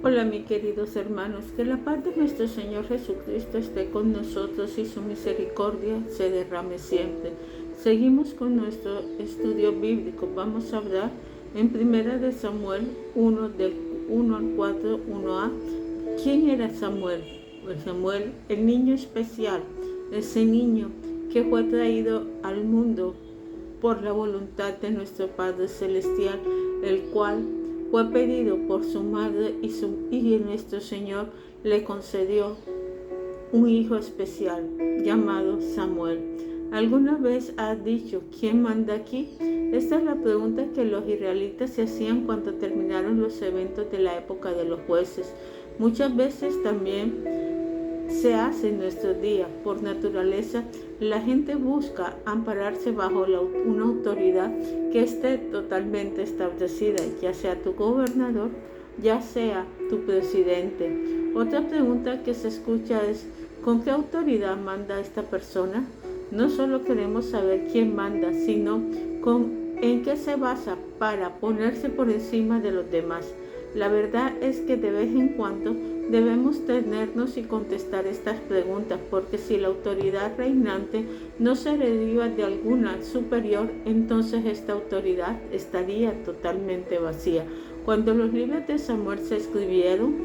Hola mis queridos hermanos, que la paz de nuestro Señor Jesucristo esté con nosotros y su misericordia se derrame siempre. Seguimos con nuestro estudio bíblico. Vamos a hablar en 1 Samuel 1 del 1 al 4, 1a. ¿Quién era Samuel? Pues Samuel, el niño especial, ese niño que fue traído al mundo por la voluntad de nuestro Padre Celestial, el cual fue pedido por su madre y nuestro Señor le concedió un hijo especial llamado Samuel. ¿Alguna vez has dicho quién manda aquí? Esta es la pregunta que los israelitas se hacían cuando terminaron los eventos de la época de los jueces. Muchas veces también se hace en nuestros días. Por naturaleza, la gente busca ampararse bajo una autoridad que esté totalmente establecida, ya sea tu gobernador, ya sea tu presidente. Otra pregunta que se escucha es: ¿con qué autoridad manda esta persona? No solo queremos saber quién manda, sino en qué se basa para ponerse por encima de los demás. La verdad es que de vez en cuando debemos tenernos y contestar estas preguntas, porque si la autoridad reinante no se deriva de alguna superior, entonces esta autoridad estaría totalmente vacía. Cuando los libros de Samuel se escribieron,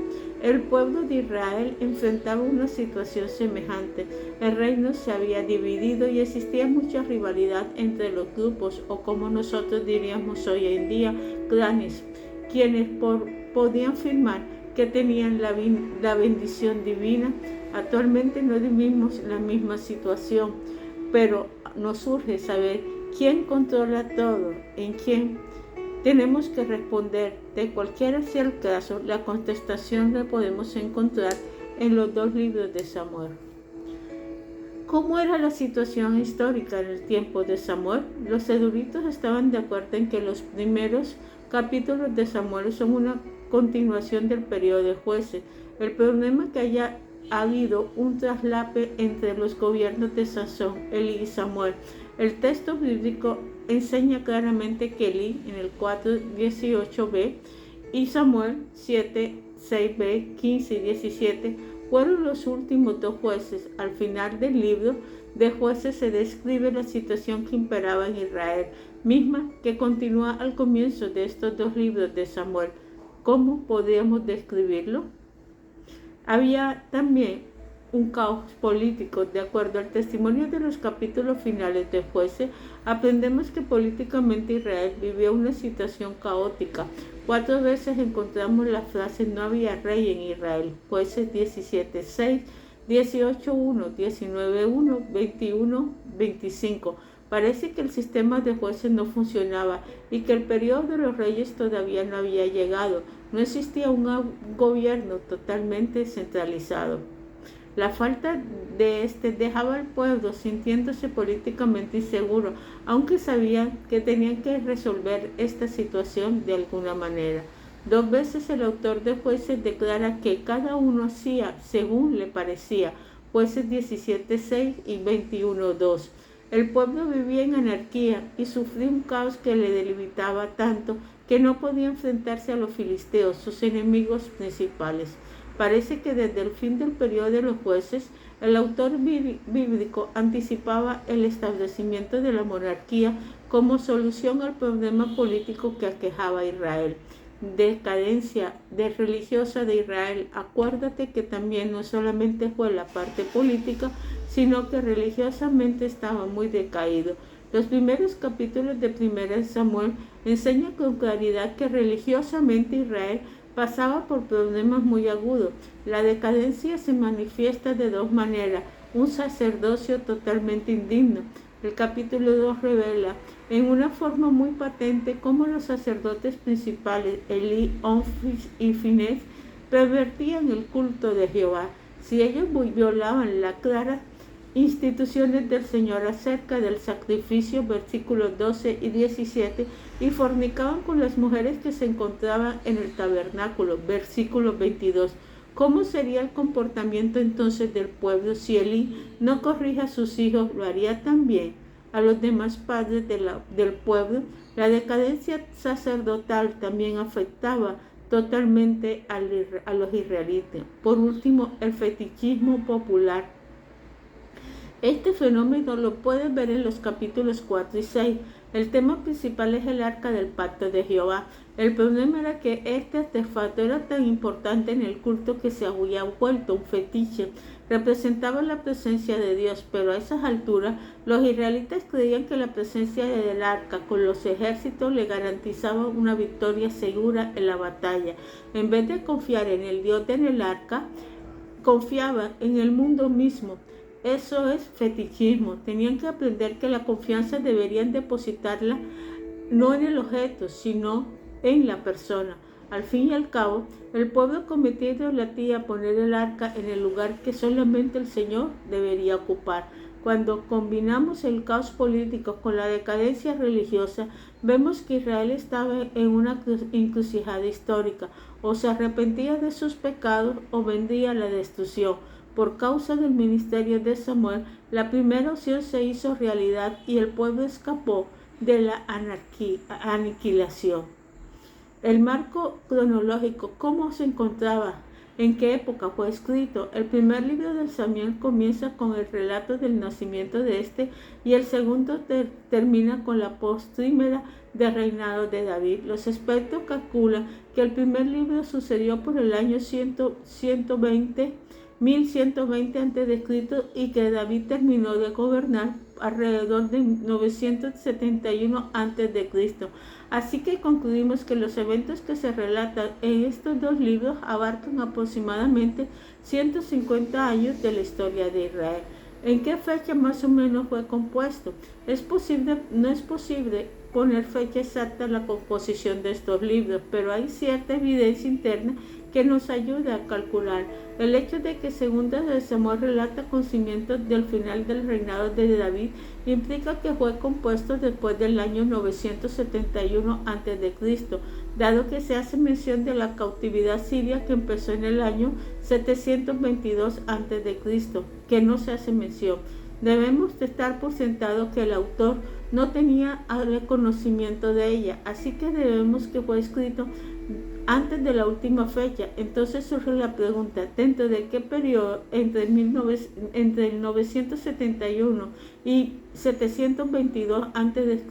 el pueblo de Israel enfrentaba una situación semejante. El reino se había dividido y existía mucha rivalidad entre los grupos, o como nosotros diríamos hoy en día, clanes, quienes podían afirmar que tenían la bendición divina. Actualmente no vivimos la misma situación, pero nos surge saber quién controla todo, en quién tenemos que responder. De cualquiera sea el caso, la contestación la podemos encontrar en los dos libros de Samuel. ¿Cómo era la situación histórica en el tiempo de Samuel? Los eruditos estaban de acuerdo en que los primeros capítulos de Samuel son una continuación del periodo de jueces. El problema es que haya habido un traslape entre los gobiernos de Sansón, Elí y Samuel. El texto bíblico enseña claramente que Elí en el 4:18b y Samuel 7:6b, 15 y 17 fueron los últimos dos jueces. Al final del libro de Jueces se describe la situación que imperaba en Israel, misma que continúa al comienzo de estos dos libros de Samuel. ¿Cómo podríamos describirlo? Había también un caos político. De acuerdo al testimonio de los capítulos finales de Jueces, aprendemos que políticamente Israel vivía una situación caótica. 4 veces encontramos la frase "no había rey en Israel". Jueces 17:6, 18:1, 19:1, 21:25. Parece que el sistema de jueces no funcionaba y que el periodo de los reyes todavía no había llegado. No existía un gobierno totalmente centralizado. La falta de este dejaba al pueblo sintiéndose políticamente inseguro, aunque sabían que tenían que resolver esta situación de alguna manera. 2 veces el autor de Jueces declara que cada uno hacía según le parecía. Jueces 17:6 y 21:2. El pueblo vivía en anarquía y sufría un caos que le debilitaba tanto que no podía enfrentarse a los filisteos, sus enemigos principales. Parece que desde el fin del periodo de los jueces, el autor bíblico anticipaba el establecimiento de la monarquía como solución al problema político que aquejaba a Israel. Decadencia religiosa de Israel. Acuérdate que también no solamente fue la parte política, sino que religiosamente estaba muy decaído. Los primeros capítulos de 1 Samuel enseñan con claridad que religiosamente Israel pasaba por problemas muy agudos. La decadencia se manifiesta de 2 maneras: un sacerdocio totalmente indigno. El capítulo 2 revela en una forma muy patente cómo los sacerdotes principales, Elí, Ofni y Finés, pervertían el culto de Jehová. Si ellos violaban las claras instituciones del Señor acerca del sacrificio, versículos 12 y 17, y fornicaban con las mujeres que se encontraban en el tabernáculo, versículo 22. ¿Cómo sería el comportamiento entonces del pueblo si Elí no corrige a sus hijos? Lo haría también a los demás padres del pueblo. La decadencia sacerdotal también afectaba totalmente a los israelitas. Por último, el fetichismo popular. Este fenómeno lo pueden ver en los capítulos 4 y 6. El tema principal es el arca del pacto de Jehová. El problema era que este artefacto era tan importante en el culto que se había vuelto un fetiche. Representaba la presencia de Dios, pero a esas alturas los israelitas creían que la presencia del arca con los ejércitos le garantizaba una victoria segura en la batalla. En vez de confiar en el Dios del arca, confiaban en el mundo mismo. Eso es fetichismo. Tenían que aprender que la confianza deberían depositarla no en el objeto, sino en la persona. Al fin y al cabo, el pueblo cometía idolatría a poner el arca en el lugar que solamente el Señor debería ocupar. Cuando combinamos el caos político con la decadencia religiosa, vemos que Israel estaba en una encrucijada histórica. O se arrepentía de sus pecados o vendría la destrucción. Por causa del ministerio de Samuel, la primera opción se hizo realidad y el pueblo escapó de la aniquilación. El marco cronológico, ¿cómo se encontraba? ¿En qué época fue escrito? El primer libro de Samuel comienza con el relato del nacimiento de este y el segundo termina con la postrímera del reinado de David. Los expertos calculan que el primer libro sucedió por el año 1120 a.C. y que David terminó de gobernar alrededor de 971 a.C. Así que concluimos que los eventos que se relatan en estos dos libros abarcan aproximadamente 150 años de la historia de Israel. ¿En qué fecha más o menos fue compuesto? No es posible poner fecha exacta a la composición de estos libros, pero hay cierta evidencia interna que nos ayuda a calcular. El hecho de que Segunda de Samuel relata acontecimientos del final del reinado de David implica que fue compuesto después del año 971 a.C., dado que se hace mención de la cautividad siria que empezó en el año 722 a.C., que no se hace mención. Debemos estar por sentado que el autor no tenía conocimiento de ella, así que debemos que fue escrito antes de la última fecha. Entonces surge la pregunta, ¿dentro de qué periodo entre el 971 y 722 a.C.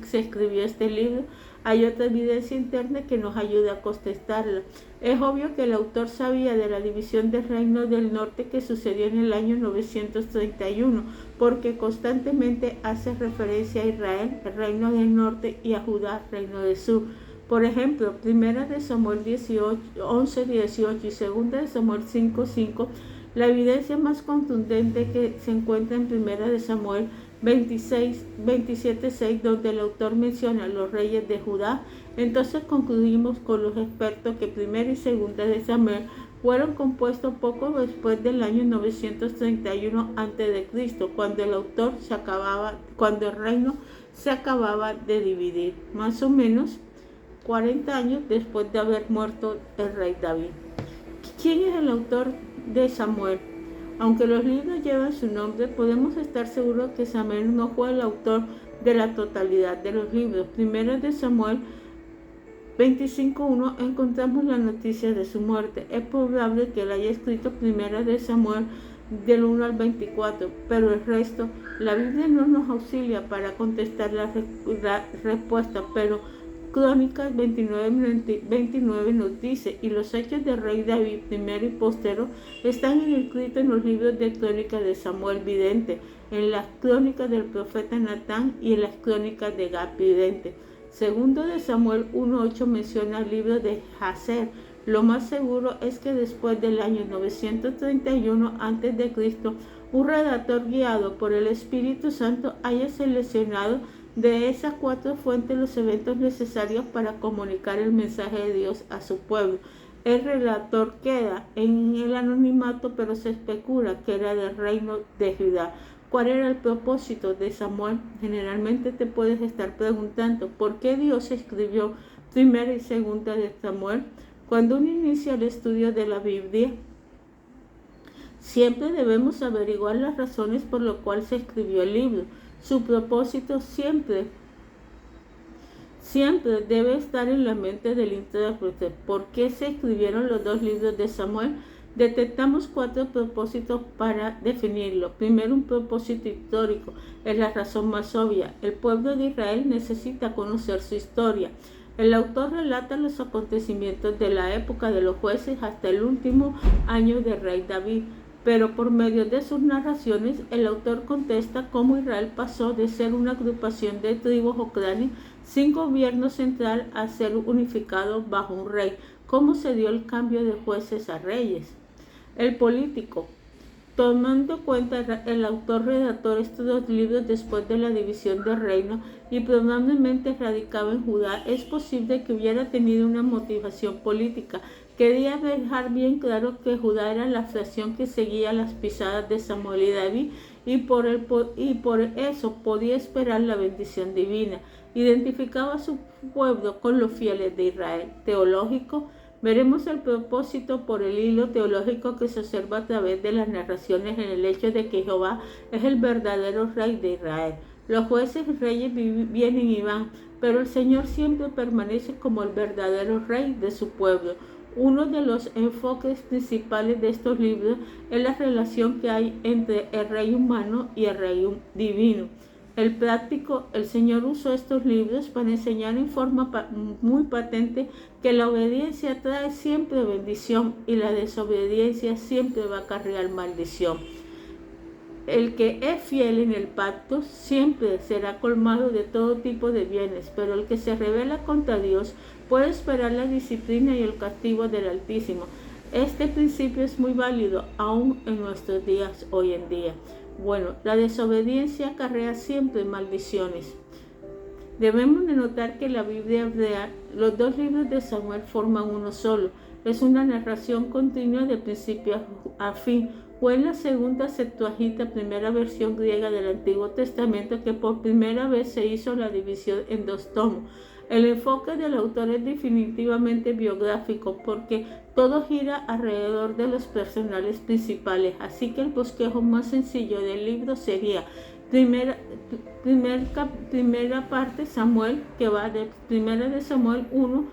se escribió este libro? Hay otra evidencia interna que nos ayuda a contestarla. Es obvio que el autor sabía de la división del reino del norte que sucedió en el año 931, porque constantemente hace referencia a Israel, el reino del norte, y a Judá, reino del sur. Por ejemplo, 1 de Samuel 11:18 y 2 de Samuel 5:5, la evidencia más contundente que se encuentra en 1 de Samuel 27:6, donde el autor menciona a los reyes de Judá. Entonces concluimos con los expertos que 1 y 2 de Samuel fueron compuestos poco después del año 931 a.C., cuando el reino se acababa de dividir, más o menos 40 años después de haber muerto el rey David. ¿Quién es el autor de Samuel? Aunque los libros llevan su nombre, podemos estar seguros que Samuel no fue el autor de la totalidad de los libros. Primero de Samuel 25:1 encontramos la noticia de su muerte. Es probable que él haya escrito 1 de Samuel del 1 al 24, pero el resto, la Biblia no nos auxilia para contestar la respuesta, pero Crónicas 29 nos dice, y los hechos del rey David primero y postero están escritos en los libros de Crónicas de Samuel vidente, en las Crónicas del profeta Natán y en las Crónicas de Gad vidente. Segundo de Samuel 1:8 menciona el libro de Jazer. Lo más seguro es que después del año 931 a.C., un redactor guiado por el Espíritu Santo haya seleccionado de esas 4 fuentes los eventos necesarios para comunicar el mensaje de Dios a su pueblo. El relator queda en el anonimato, pero se especula que era del reino de Judá. ¿Cuál era el propósito de Samuel? Generalmente te puedes estar preguntando, ¿por qué Dios escribió 1 y 2 de Samuel? Cuando uno inicia el estudio de la Biblia, siempre debemos averiguar las razones por las cuales se escribió el libro. Su propósito siempre siempre debe estar en la mente del intérprete. ¿Por qué se escribieron los dos libros de Samuel? Detectamos 4 propósitos para definirlo. Primero, un propósito histórico. Es la razón más obvia. El pueblo de Israel necesita conocer su historia. El autor relata los acontecimientos de la época de los jueces hasta el último año del rey David, pero por medio de sus narraciones el autor contesta cómo Israel pasó de ser una agrupación de tribus o clanes sin gobierno central a ser unificado bajo un rey, cómo se dio el cambio de jueces a reyes. El político. Tomando en cuenta el autor redactor estos dos libros después de la división del reino y probablemente radicaba en Judá, es posible que hubiera tenido una motivación política. Quería dejar bien claro que Judá era la fracción que seguía las pisadas de Samuel y David y por eso podía esperar la bendición divina. Identificaba a su pueblo con los fieles de Israel. Teológico. Veremos el propósito por el hilo teológico que se observa a través de las narraciones en el hecho de que Jehová es el verdadero rey de Israel. Los jueces y reyes vienen y van, pero el Señor siempre permanece como el verdadero rey de su pueblo. Uno de los enfoques principales de estos libros es la relación que hay entre el rey humano y el rey divino. El práctico, el Señor usó estos libros para enseñar en forma muy patente que la obediencia trae siempre bendición y la desobediencia siempre va a acarrear maldición. El que es fiel en el pacto siempre será colmado de todo tipo de bienes, pero el que se rebela contra Dios puede esperar la disciplina y el castigo del Altísimo. Este principio es muy válido aún en nuestros días hoy en día. Bueno, la desobediencia acarrea siempre maldiciones. Debemos de notar que la Biblia hebrea, los dos libros de Samuel forman uno solo. Es una narración continua de principio a fin. Fue en la segunda Septuaginta, primera versión griega del Antiguo Testamento, que por primera vez se hizo la división en 2 tomos. El enfoque del autor es definitivamente biográfico porque todo gira alrededor de los personajes principales, así que el bosquejo más sencillo del libro sería primera parte Samuel, que va de primera de Samuel 1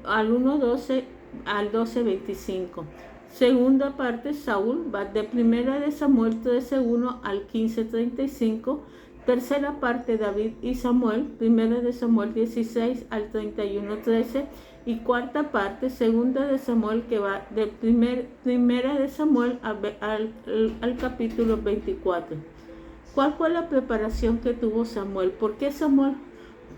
al 1:12 al 12:25. Segunda parte Saúl, va de primera de Samuel 13:1 al 15:35. Tercera parte David y Samuel, primera de Samuel 16 al 31:13. Y cuarta parte, segunda de Samuel, que va de primera de Samuel al capítulo 24. ¿Cuál fue la preparación que tuvo Samuel? ¿Por qué Samuel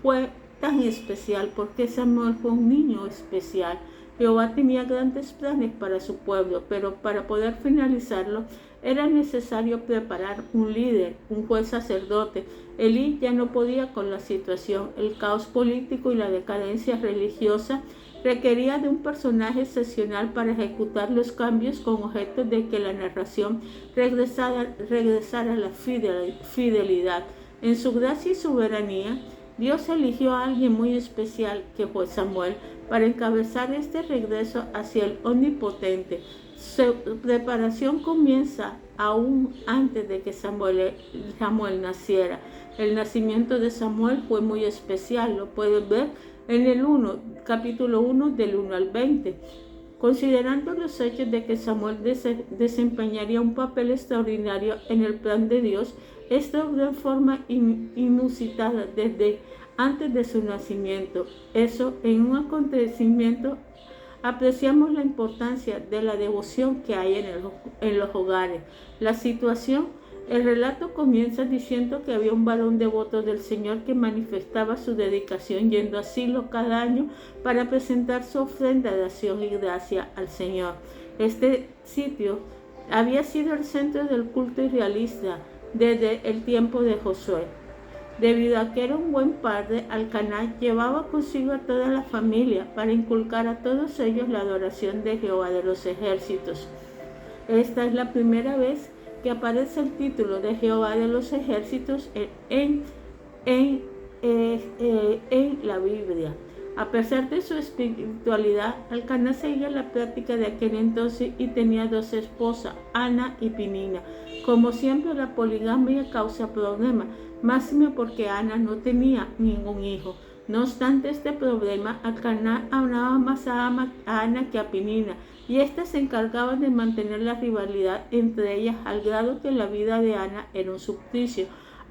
fue tan especial? ¿Por qué Samuel fue un niño especial? Jehová tenía grandes planes para su pueblo, pero para poder finalizarlo era necesario preparar un líder, un juez sacerdote. Elí ya no podía con la situación. El caos político y la decadencia religiosa requería de un personaje excepcional para ejecutar los cambios con objeto de que la narración regresara a la fidelidad. En su gracia y soberanía, Dios eligió a alguien muy especial, que fue Samuel, para encabezar este regreso hacia el Omnipotente. Su preparación comienza aún antes de que Samuel naciera. El nacimiento de Samuel fue muy especial, lo puedes ver en el capítulo 1 del 1 al 20. Considerando los hechos de que Samuel desempeñaría un papel extraordinario en el plan de Dios, esta obra en forma inusitada desde antes de su nacimiento. Eso, en un acontecimiento, apreciamos la importancia de la devoción que hay en los hogares. La situación, el relato comienza diciendo que había un varón devoto del Señor que manifestaba su dedicación yendo a Silo cada año para presentar su ofrenda de acción y gracia al Señor. Este sitio había sido el centro del culto israelita desde el tiempo de Josué. Debido a que era un buen padre, Elcaná llevaba consigo a toda la familia para inculcar a todos ellos la adoración de Jehová de los ejércitos. Esta es la primera vez que aparece el título de Jehová de los ejércitos en la Biblia. A pesar de su espiritualidad, Elcaná seguía la práctica de aquel entonces y tenía 2 esposas, Ana y Penina. Como siempre, la poligamia causa problemas, máxime porque Ana no tenía ningún hijo. No obstante este problema, Alcaná amaba más a Ana que a Penina, y éstas se encargaban de mantener la rivalidad entre ellas al grado que la vida de Ana era un suplicio.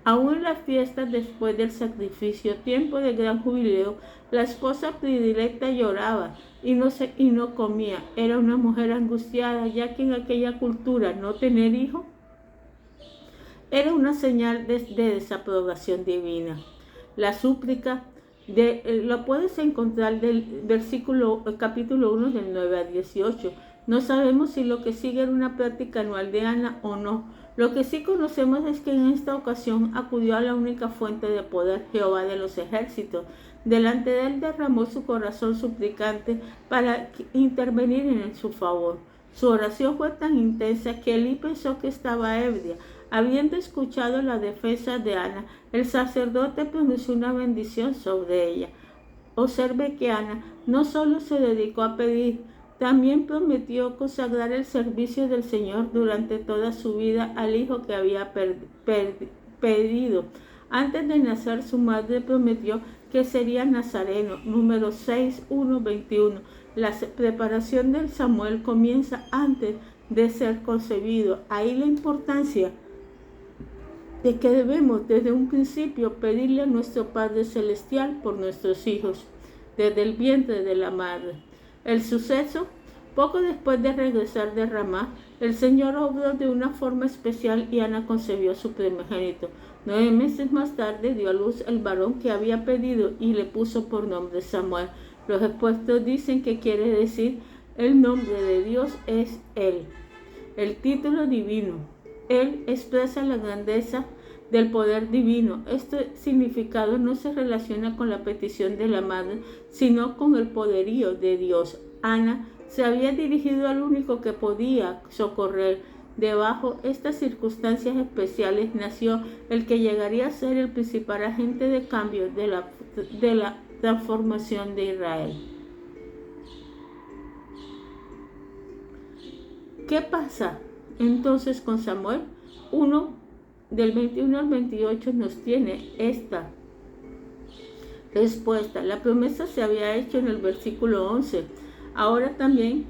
Aún en las fiestas después del sacrificio, tiempo de gran jubileo, la esposa predilecta lloraba y no comía. Era una mujer angustiada, ya que en aquella cultura no tener hijo era una señal de desaprobación divina. La súplica lo puedes encontrar del capítulo 1 del 9 a 18. No sabemos si lo que sigue era una práctica anual de Ana o no. Lo que sí conocemos es que en esta ocasión acudió a la única fuente de poder, Jehová de los ejércitos. Delante de él derramó su corazón suplicante para intervenir en su favor. Su oración fue tan intensa que Elí pensó que estaba ebria. Habiendo escuchado la defensa de Ana, el sacerdote pronunció una bendición sobre ella. Observe que Ana no solo se dedicó a pedir, también prometió consagrar el servicio del Señor durante toda su vida al hijo que había pedido. Antes de nacer, su madre prometió que sería nazareno. Número 6:1-21. La preparación del Samuel comienza antes de ser concebido. Ahí la importancia de que debemos desde un principio pedirle a nuestro Padre Celestial por nuestros hijos, desde el vientre de la madre. El suceso, poco después de regresar de Ramá, el Señor obró de una forma especial y Ana concebió su primogénito. 9 meses más tarde dio a luz el varón que había pedido y le puso por nombre Samuel. Los expuestos dicen que quiere decir el nombre de Dios es Él. El título divino. Él expresa la grandeza del poder divino. Este significado no se relaciona con la petición de la madre, sino con el poderío de Dios. Ana se había dirigido al único que podía socorrer. Debajo estas circunstancias especiales nació el que llegaría a ser el principal agente de cambio de la transformación de Israel. ¿Qué pasa entonces con Samuel? 1 del 21 al 28 nos tiene esta respuesta. La promesa se había hecho en el versículo 11. Ahora también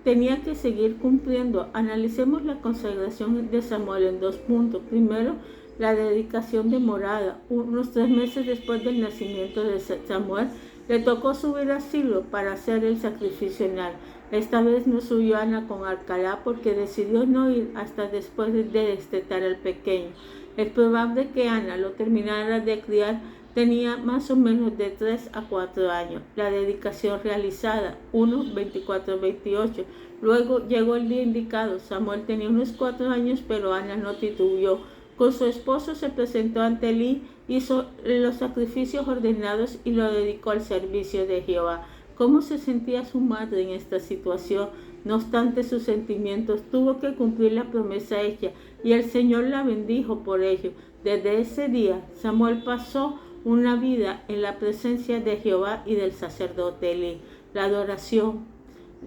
tenía que seguir cumpliendo. Analicemos la consagración de Samuel en 2 puntos. Primero, la dedicación de morada. Unos 3 meses después del nacimiento de Samuel, le tocó subir a Silo para hacer el sacrificio anual. Esta vez no subió Ana con Alcalá porque decidió no ir hasta después de destetar al pequeño. Es probable que Ana lo terminara de criar. Tenía más o menos de 3 a 4 años. La dedicación realizada, 1:24-28. Luego llegó el día indicado. Samuel tenía unos 4 años, pero Ana no titubeó. Con su esposo se presentó ante Elí, hizo los sacrificios ordenados y lo dedicó al servicio de Jehová. ¿Cómo se sentía su madre en esta situación? No obstante sus sentimientos, tuvo que cumplir la promesa hecha y el Señor la bendijo por ello. Desde ese día, Samuel pasó una vida en la presencia de Jehová y del sacerdote Elí. La adoración,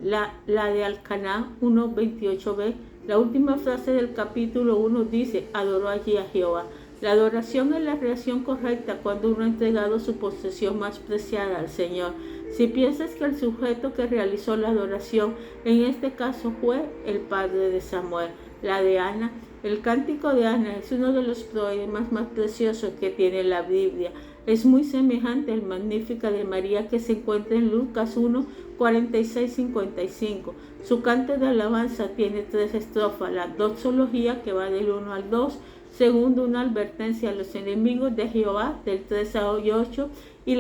la de Alcaná 1:28b, la última frase del capítulo 1 dice, adoró allí a Jehová. La adoración es la reacción correcta cuando uno ha entregado su posesión más preciada al Señor. Si piensas que el sujeto que realizó la adoración en este caso fue el padre de Samuel, la de Ana, el cántico de Ana es uno de los poemas más preciosos que tiene la Biblia. Es muy semejante al Magnífica de María que se encuentra en Lucas 1:46-55. Su canto de alabanza tiene 3 estrofas, la doxología que va del 1 al 2, segundo una advertencia a los enemigos de Jehová del 3 a 8 y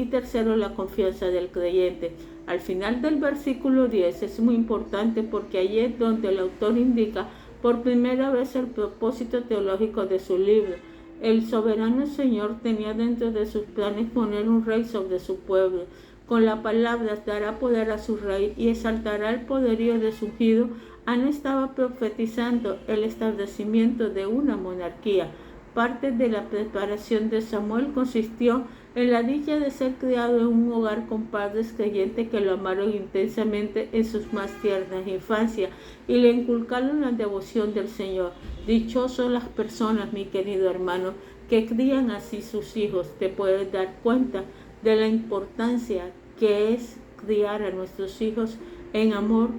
tercero la confianza del creyente. Al final del versículo 10 es muy importante porque allí es donde el autor indica por primera vez el propósito teológico de su libro. El soberano Señor tenía dentro de sus planes poner un rey sobre su pueblo. Con las palabras dará poder a su rey y exaltará el poderío de su ungido. Ana estaba profetizando el establecimiento de una monarquía. Parte de la preparación de Samuel consistió en la dicha de ser criado en un hogar con padres creyentes que lo amaron intensamente en sus más tiernas infancias y le inculcaron la devoción del Señor. Dichosos las personas, mi querido hermano, que crían así sus hijos. Te puedes dar cuenta de la importancia que es criar a nuestros hijos en amor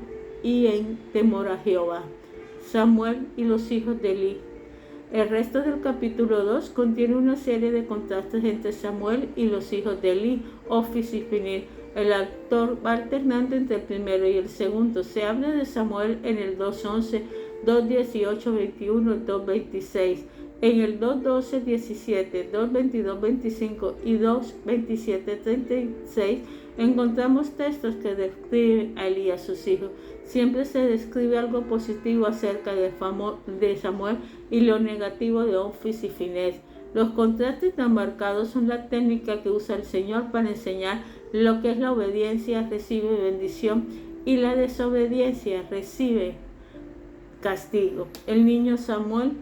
y en temor a Jehová. Samuel y los hijos de Elí. El resto del capítulo 2 contiene una serie de contrastes entre Samuel y los hijos de Elí, Ofni y Finees. El autor va alternando entre el primero y el segundo. Se habla de Samuel en el 2:11, 2:18, 21, 2:26. En el 2:12, 17, 2:22, 25 y 2:27, 36 encontramos textos que describen a Elí y a sus hijos. Siempre se describe algo positivo acerca de Samuel y lo negativo de Ofni y Finees. Los contrastes tan marcados son la técnica que usa el Señor para enseñar lo que es la obediencia, recibe bendición, y la desobediencia recibe castigo. El niño Samuel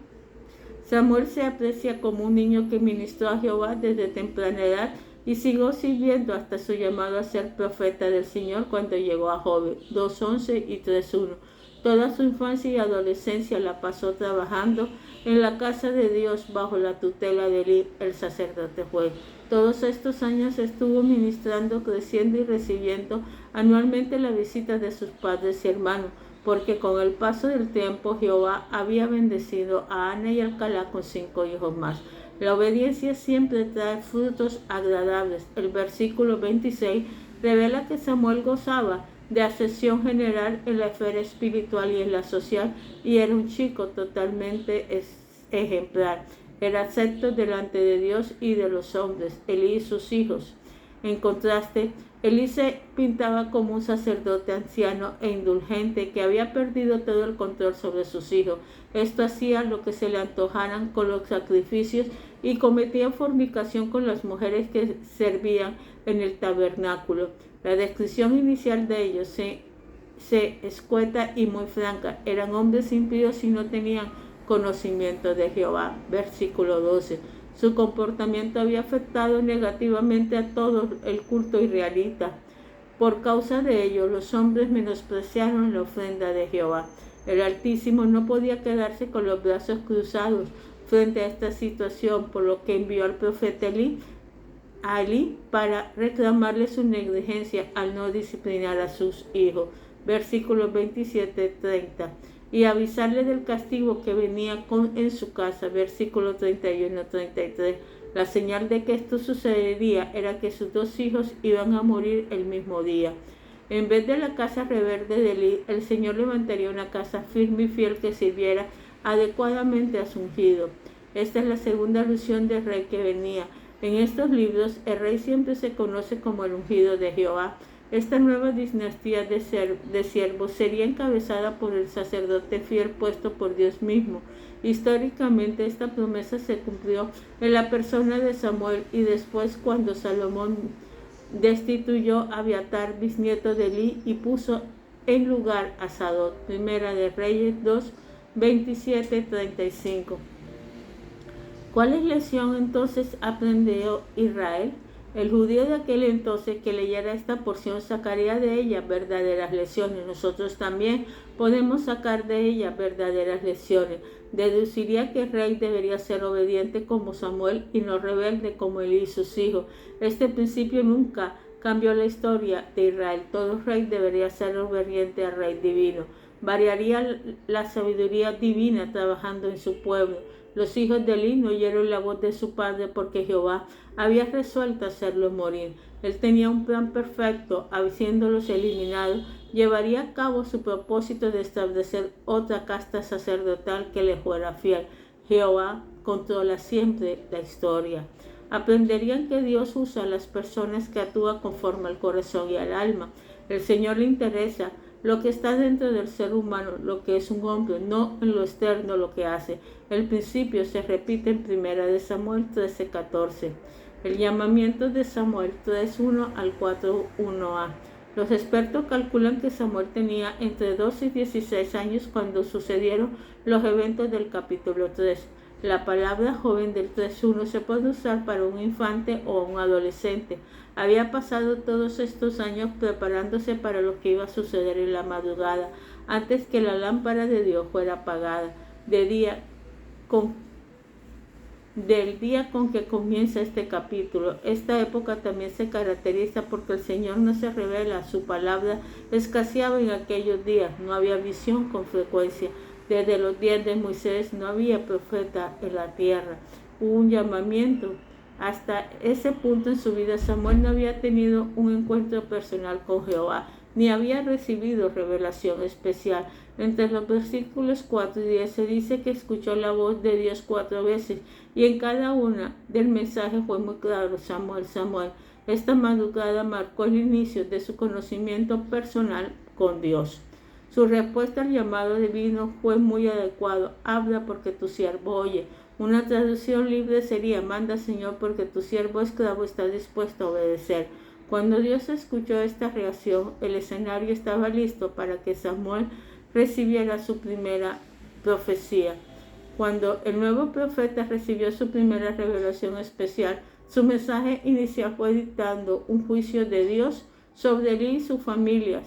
se aprecia como un niño que ministró a Jehová desde temprana edad y siguió sirviendo hasta su llamado a ser profeta del Señor cuando llegó a joven. 2:11 y 3:1. Toda su infancia y adolescencia la pasó trabajando en la casa de Dios bajo la tutela de Elí, el sacerdote juez. Todos estos años estuvo ministrando, creciendo y recibiendo anualmente la visita de sus padres y hermanos, porque con el paso del tiempo Jehová había bendecido a Ana y Elcana con 5 hijos más. La obediencia siempre trae frutos agradables. El versículo 26 revela que Samuel gozaba de ascensión general en la esfera espiritual y en la social, y era un chico totalmente ejemplar. Era acepto delante de Dios y de los hombres. Elí y sus hijos. En contraste, Elí se pintaba como un sacerdote anciano e indulgente que había perdido todo el control sobre sus hijos. Esto hacía lo que se le antojaran con los sacrificios y cometía fornicación con las mujeres que servían en el tabernáculo. La descripción inicial de ellos se escueta y muy franca. Eran hombres impíos y no tenían conocimiento de Jehová. Versículo 12. Su comportamiento había afectado negativamente a todo el culto israelita. Por causa de ello, los hombres menospreciaron la ofrenda de Jehová. El Altísimo no podía quedarse con los brazos cruzados frente a esta situación, por lo que envió al profeta Elí para reclamarle su negligencia al no disciplinar a sus hijos. Versículos 27-30. Y avisarle del castigo que venía en su casa. Versículo 31-33. La señal de que esto sucedería era que sus 2 hijos iban a morir el mismo día. En vez de la casa rebelde de Elí, el Señor levantaría una casa firme y fiel que sirviera adecuadamente a su ungido. Esta es la segunda alusión del rey que venía. En estos libros, el rey siempre se conoce como el ungido de Jehová. Esta nueva dinastía de siervos sería encabezada por el sacerdote fiel puesto por Dios mismo. Históricamente, esta promesa se cumplió en la persona de Samuel y después cuando Salomón destituyó a Abiatar, bisnieto de Elí, y puso en lugar a Sadoc. Primera de Reyes 2, 27-35. ¿Cuál lección entonces aprendió Israel? El judío de aquel entonces que leyera esta porción sacaría de ella verdaderas lecciones. Nosotros también podemos sacar de ella verdaderas lecciones. Deduciría que el rey debería ser obediente como Samuel y no rebelde como Elí y sus hijos. Este principio nunca cambió la historia de Israel. Todo rey debería ser obediente al rey divino. Variaría la sabiduría divina trabajando en su pueblo. Los hijos de Elí no oyeron la voz de su padre porque Jehová había resuelto hacerlos morir. Él tenía un plan perfecto, habiéndolos eliminado, llevaría a cabo su propósito de establecer otra casta sacerdotal que le fuera fiel. Jehová controla siempre la historia. Aprenderían que Dios usa a las personas que actúan conforme al corazón y al alma. El Señor le interesa lo que está dentro del ser humano, lo que es un hombre, no en lo externo lo que hace. El principio se repite en 1 Samuel 13:14. El llamamiento de Samuel 3:1 al 4:1a. Los expertos calculan que Samuel tenía entre 12 y 16 años cuando sucedieron los eventos del capítulo 3. La palabra joven del 3:1 se puede usar para un infante o un adolescente. Había pasado todos estos años preparándose para lo que iba a suceder en la madrugada, antes que la lámpara de Dios fuera apagada. De día del día con que comienza este capítulo. Esta época también se caracteriza porque el Señor no se revela, su palabra escaseaba en aquellos días, no había visión con frecuencia. Desde los días de Moisés no había profeta en la tierra. Hubo un llamamiento. Hasta ese punto en su vida Samuel no había tenido un encuentro personal con Jehová, ni había recibido revelación especial. Entre los versículos 4 y 10 se dice que escuchó la voz de Dios 4 veces, y en cada una del mensaje fue muy claro: Samuel, Samuel. Esta madrugada marcó el inicio de su conocimiento personal con Dios. Su respuesta al llamado divino fue muy adecuado: habla porque tu siervo oye. Una traducción libre sería: manda, Señor, porque tu siervo esclavo está dispuesto a obedecer. Cuando Dios escuchó esta reacción, el escenario estaba listo para que Samuel recibiera su primera profecía. Cuando el nuevo profeta recibió su primera revelación especial, su mensaje inicial fue dictando un juicio de Dios sobre él y su familia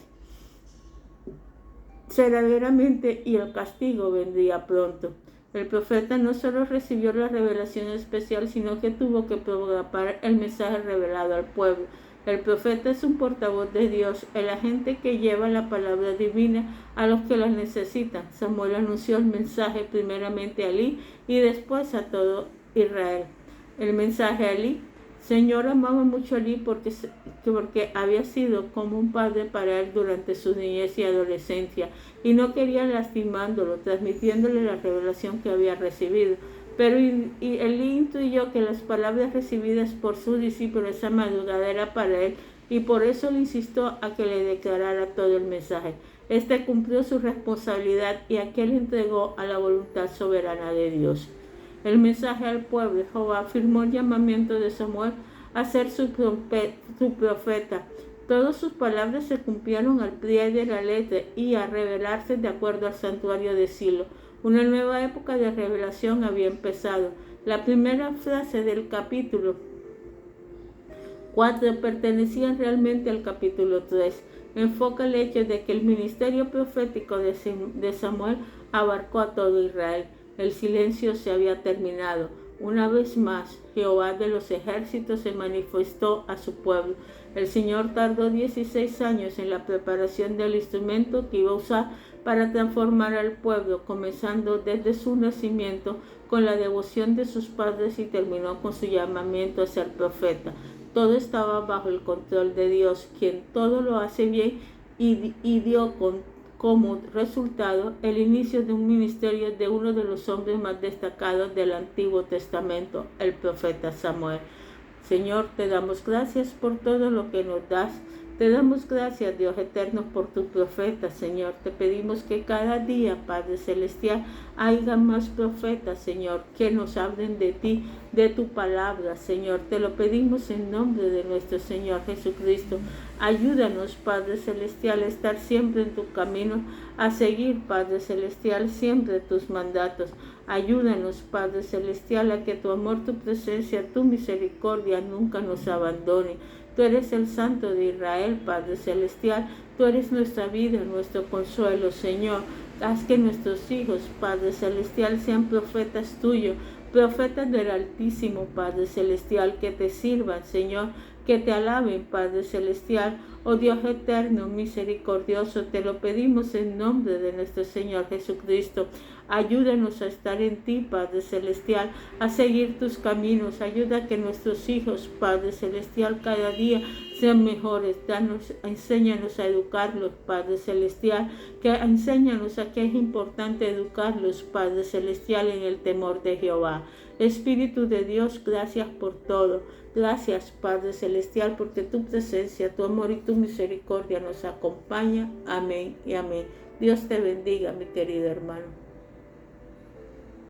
severamente, y el castigo vendría pronto. El profeta no solo recibió la revelación especial, sino que tuvo que proclamar el mensaje revelado al pueblo. El profeta es un portavoz de Dios, el agente que lleva la palabra divina a los que la necesitan. Samuel anunció el mensaje primeramente a Elí y después a todo Israel. El mensaje a Elí: Señor amaba mucho a Elí porque había sido como un padre para él durante su niñez y adolescencia, y no quería lastimándolo, transmitiéndole la revelación que había recibido. Pero Elí intuyó que las palabras recibidas por su discípulo esa madrugada era para él, y por eso le insistió a que le declarara todo el mensaje. Este cumplió su responsabilidad y aquel entregó a la voluntad soberana de Dios. El mensaje al pueblo: Jehová afirmó el llamamiento de Samuel a ser su profeta. Todas sus palabras se cumplieron al pie de la letra y a revelarse de acuerdo al santuario de Silo. Una nueva época de revelación había empezado. La primera frase del capítulo 4 pertenecía realmente al capítulo 3. Enfoca el hecho de que el ministerio profético de Samuel abarcó a todo Israel. El silencio se había terminado. Una vez más, Jehová de los ejércitos se manifestó a su pueblo. El Señor tardó 16 años en la preparación del instrumento que iba a usar para transformar al pueblo, comenzando desde su nacimiento con la devoción de sus padres y terminó con su llamamiento a ser profeta. Todo estaba bajo el control de Dios, quien todo lo hace bien, y dio como resultado el inicio de un ministerio de uno de los hombres más destacados del Antiguo Testamento, el profeta Samuel. Señor, te damos gracias por todo lo que nos das. Te damos gracias, Dios eterno, por tu profeta, Señor. Te pedimos que cada día, Padre Celestial, haya más profetas, Señor, que nos hablen de ti, de tu palabra, Señor. Te lo pedimos en nombre de nuestro Señor Jesucristo. Ayúdanos, Padre Celestial, a estar siempre en tu camino, a seguir, Padre Celestial, siempre tus mandatos. Ayúdanos, Padre Celestial, a que tu amor, tu presencia, tu misericordia nunca nos abandone. Tú eres el Santo de Israel, Padre Celestial. Tú eres nuestra vida, nuestro consuelo, Señor. Haz que nuestros hijos, Padre Celestial, sean profetas tuyos, profetas del Altísimo, Padre Celestial, que te sirvan, Señor, que te alaben, Padre Celestial. Oh Dios eterno, misericordioso, te lo pedimos en nombre de nuestro Señor Jesucristo. Ayúdanos a estar en ti, Padre Celestial, a seguir tus caminos. Ayuda a que nuestros hijos, Padre Celestial, cada día sean mejores. Enséñanos a educarlos, Padre Celestial, enséñanos a que es importante educarlos, Padre Celestial, en el temor de Jehová. Espíritu de Dios, gracias por todo. Gracias, Padre Celestial, porque tu presencia, tu amor y tu misericordia nos acompaña. Amén y amén. Dios te bendiga, mi querido hermano.